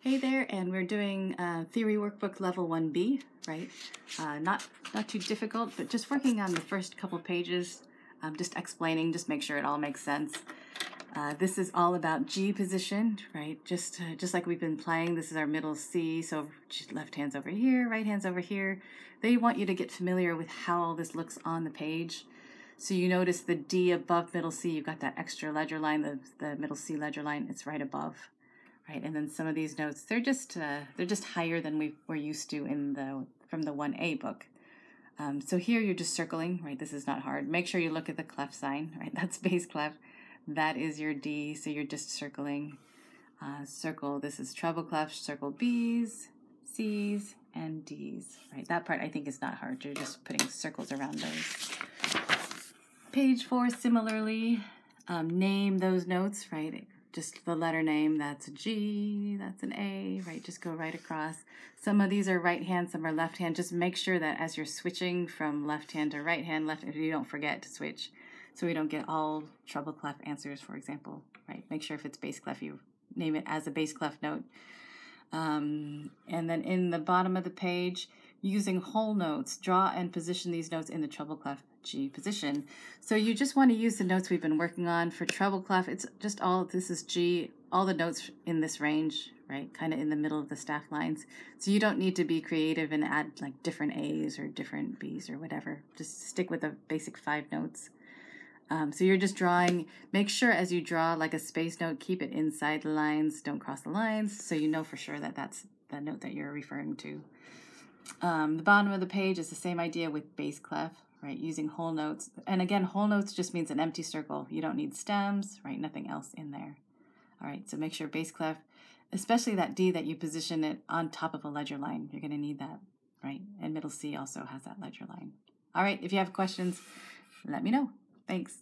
Hey there, and we're doing Theory Workbook Level 1B, right? Not too difficult, but just working on the first couple pages, just explaining, just make sure it all makes sense. This is all about G position, right? Just like we've been playing, this is our middle C, so left hand's over here, right hand's over here. They want you to get familiar with how all this looks on the page. So you notice the D above middle C, you've got that extra ledger line, the middle C ledger line, it's right above. Right, and then some of these notes, they're just higher than we're used to from the 1A book. So here you're just circling, right? This is not hard. Make sure you look at the clef sign, right? That's bass clef. That is your D, so you're just circling. Circle, this is treble clef, circle B's, C's, and D's, right? That part I think is not hard. You're just putting circles around those. Page 4, similarly, name those notes, right? Just the letter name, that's a G, that's an A, right? Just go right across. Some of these are right hand, some are left hand. Just make sure that as you're switching from left hand to right hand, you don't forget to switch so we don't get all treble clef answers, for example, right? Make sure if it's bass clef, you name it as a bass clef note. And then in the bottom of the page, using whole notes, draw and position these notes in the treble clef G position. So you just want to use the notes we've been working on for treble clef. It's just this is G, all the notes in this range, right? Kind of in the middle of the staff lines. So you don't need to be creative and add like different A's or different B's or whatever. Just stick with the basic 5 notes. So you're just drawing, make sure as you draw like a space note, keep it inside the lines, don't cross the lines, so you know for sure that that's the note that you're referring to. The bottom of the page is the same idea with bass clef, right? Using whole notes. And again, whole notes just means an empty circle. You don't need stems, right? Nothing else in there. All right, so make sure bass clef, especially that D, that you position it on top of a ledger line. You're going to need that, right? And middle C also has that ledger line. All right, if you have questions, let me know. Thanks.